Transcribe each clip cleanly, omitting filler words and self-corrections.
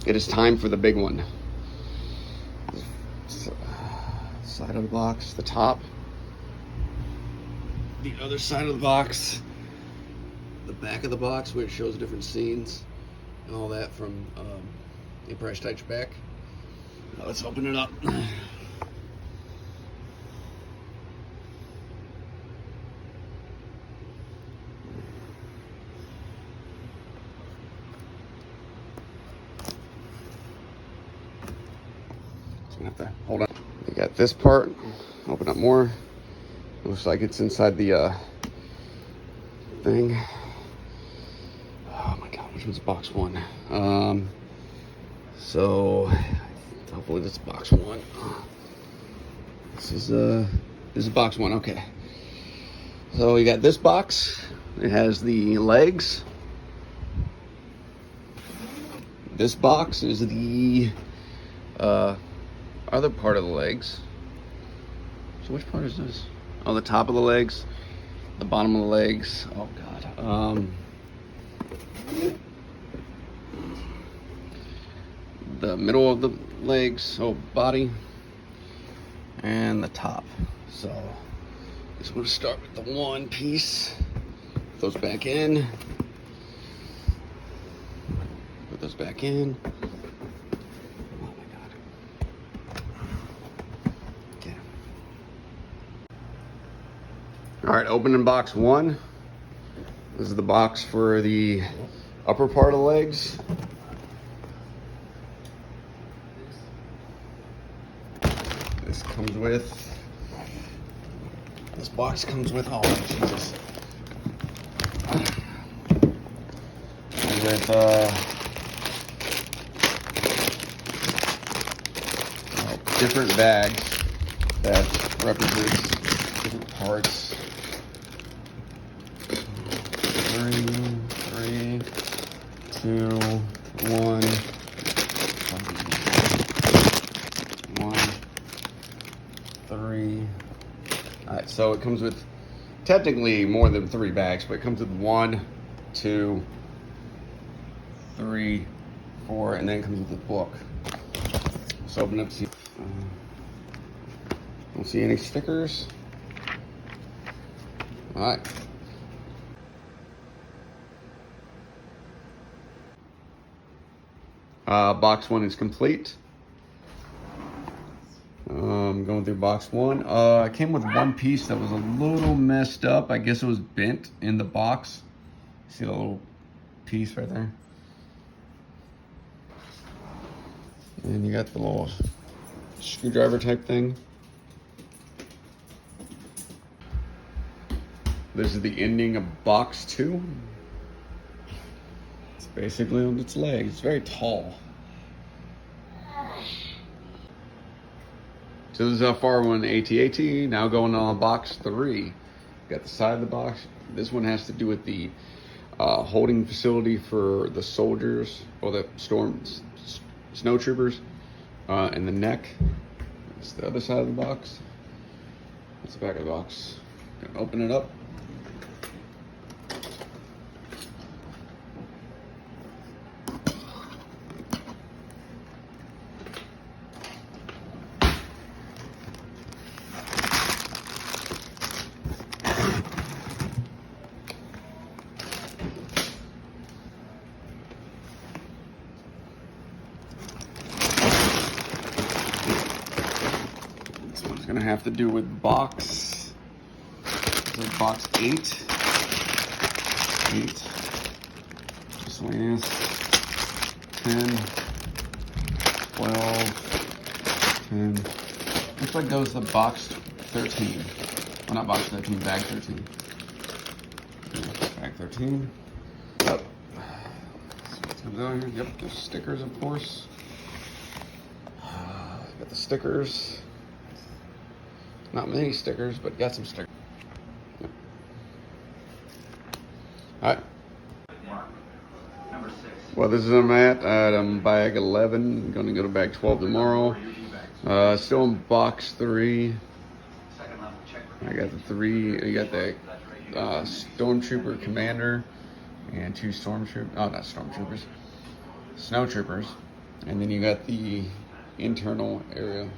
It is time for the big one. Side of the box, the top. The other side of the box. The back of the box, where it shows different scenes and all that from Empire Strikes Back. Now let's open it up. Have to hold on. You got this part. Open up more. Looks like it's inside the thing. Oh my god, which one's box one? So hopefully this is box one. This is box one. Okay. So you got this box. It has the legs. This box is the other part of the legs. So which part is this? Oh, the top of the legs, the bottom of the legs. Oh god. The middle of the legs, body, and the top. So just want to start with the one piece. Put those back in. Put those back in. All right, opening box one. This is the box for the upper part of the legs. This box comes with, oh Jesus. With different bags that represents different parts. 3, 2, 1, 3. All right, so it comes with technically more than 3 bags, but it comes with 1, 2, 3, 4, and then it comes with the book. Let's open up. Don't see any stickers. All right. Box one is complete. Going through box one. It came with one piece that was a little messed up. I guess it was bent in the box. See the little piece right there? And you got the little screwdriver type thing. This is the ending of box 2. It's basically on its legs. It's very tall. So this is how far we went AT-AT. Now going on box 3. Got the side of the box. This one has to do with the holding facility for the soldiers or the Snowtroopers and the neck. That's the other side of the box. That's the back of the box. Gonna open it up. Gonna have to do with box 8. Miscellaneous. 10, 12, 10. Looks like goes to box 13. Well, not box 13, bag 13. Bag 13. Yep. What's comes out here? Yep, there's stickers, of course. Got the stickers. Not many stickers, but got some stickers. Yep. All right. Well, this is I'm at bag 11. I'm going to go to bag 12 tomorrow. Still in box 3. I got the 3. You got the Stormtrooper Commander and 2 Stormtroopers. Oh, not Stormtroopers. Snowtroopers. And then you got the internal area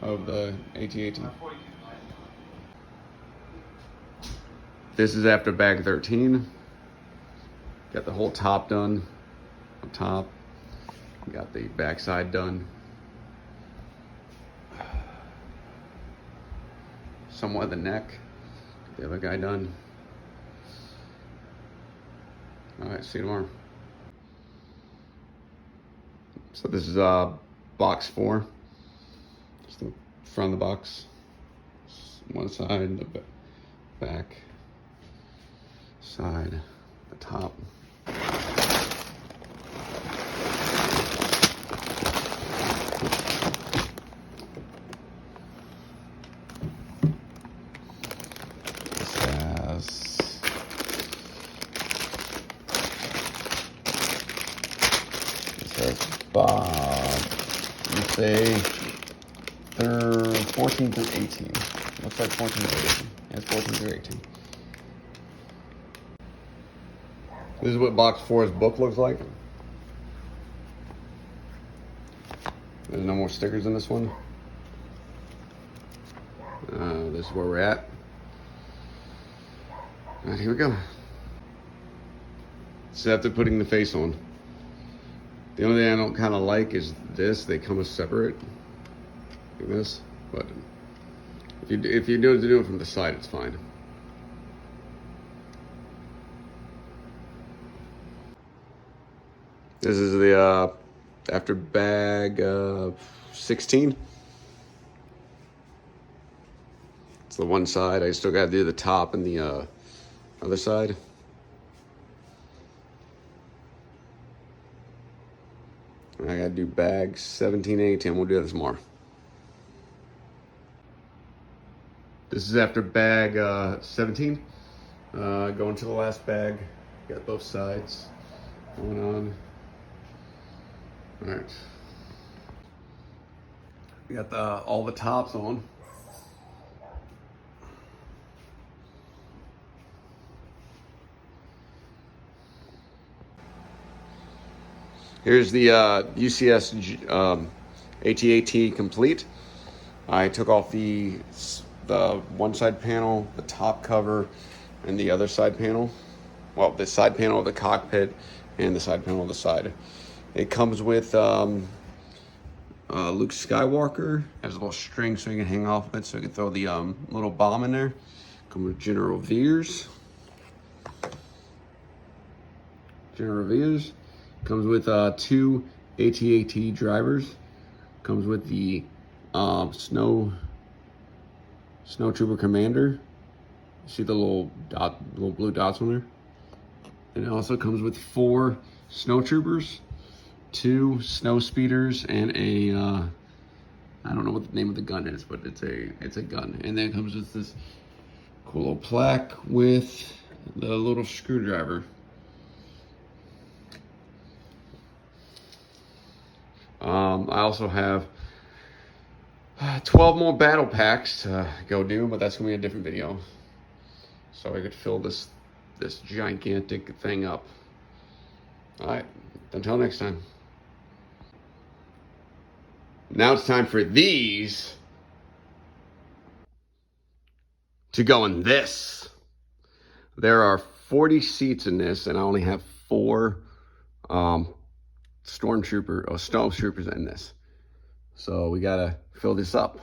of the AT-AT. This is after bag 13. Got the whole top done up top. Got the backside done. Somewhat the neck. Got the other guy done. All right, see you tomorrow. So this is box 4. Just the front of the box. One side, the back side, the top. You say 14 through 18. Looks like 14 through 18. Yeah, it's 14 through 18. This is what box 4's book looks like. There's no more stickers in this one. This is where we're at. All right, here we go. So after putting the face on. The only thing I don't kind of like is this. They come as separate, like this. But if you do it from the side, it's fine. This is the after bag 16. It's the one side. I still got to do the top and the other side. I gotta do bags 17 and 18. We'll do that tomorrow. This is after bag 17. Going to the last bag. Got both sides going on. All right. We got all the tops on. Here's the UCS AT-AT complete. I took off the one side panel, the top cover, and the other side panel. Well, the side panel of the cockpit and the side panel of the side. It comes with Luke Skywalker. Has a little string so you can hang off of it, so you can throw the little bomb in there. Comes with General Veers. Comes with 2 AT-AT drivers. Comes with the Snowtrooper Commander. See the little blue dots on there? And it also comes with 4 Snowtroopers, 2 Snow Speeders, and a I don't know what the name of the gun is, but it's a gun. And then it comes with this cool little plaque with the little screwdriver. I also have 12 more battle packs to go do, but that's gonna be a different video. So I could fill this gigantic thing up. All right, until next time. Now it's time for these to go in this. There are 40 seats in this, and I only have 4 snowtroopers in this. So we gotta fill this up.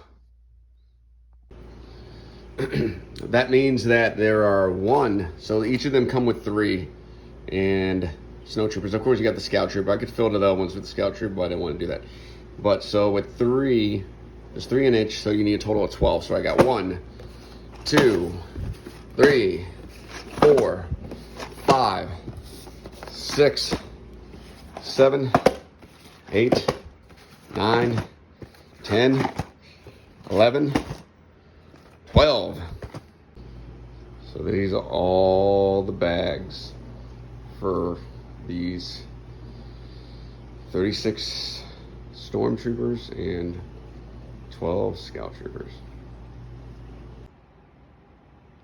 That means that there are 1, so each of them come with 3 and snowtroopers. Of course you got the scout trooper. I could fill the other ones with the scout trooper, but I didn't want to do that. But so with 3, there's 3 in each, so you need a total of 12. So I got 1, 2, 3, 4, 5, 6, 7, 8, 9, 10, 11, 12. So these are all the bags for these 36 stormtroopers and 12 scout troopers.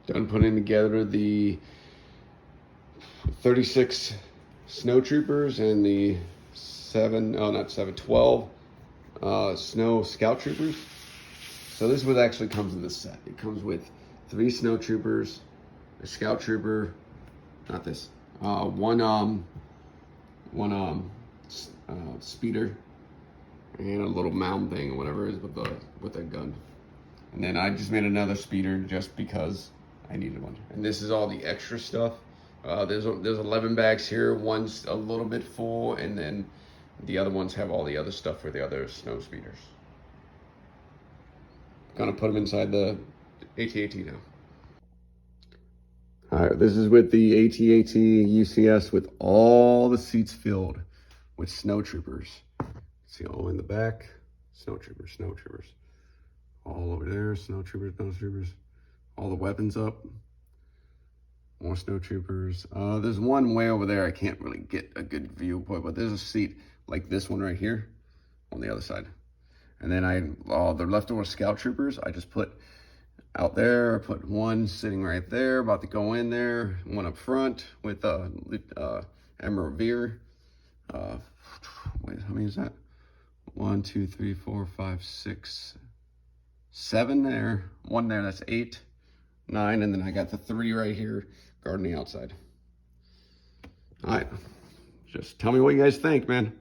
Done putting together the 36 snowtroopers and the 12 Snow Scout Troopers. So this is what actually comes in this set. It comes with 3 Snow Troopers, a Scout Trooper, not this, one speeder, and a little mound thing or whatever it is with a gun. And then I just made another speeder just because I needed one. And this is all the extra stuff. There's 11 bags here. One's a little bit full, and then the other ones have all the other stuff for the other snow speeders. Gonna put them inside the AT-AT now. All right, this is with the AT-AT UCS with all the seats filled with Snowtroopers. See all in the back, Snowtroopers, Snowtroopers. All over there, Snowtroopers, Snowtroopers. All the weapons up. More Snowtroopers. There's one way over there I can't really get a good view, but there's a seat like this one right here on the other side. And then the leftover Scout Troopers, I just put out there. I put one sitting right there, about to go in there. One up front with Emerald Veer. Wait, how many is that? 1, 2, 3, 4, 5, 6, 7 there. One there, that's 8, 9, and then I got the 3 right here guarding the outside. All right, just tell me what you guys think, man.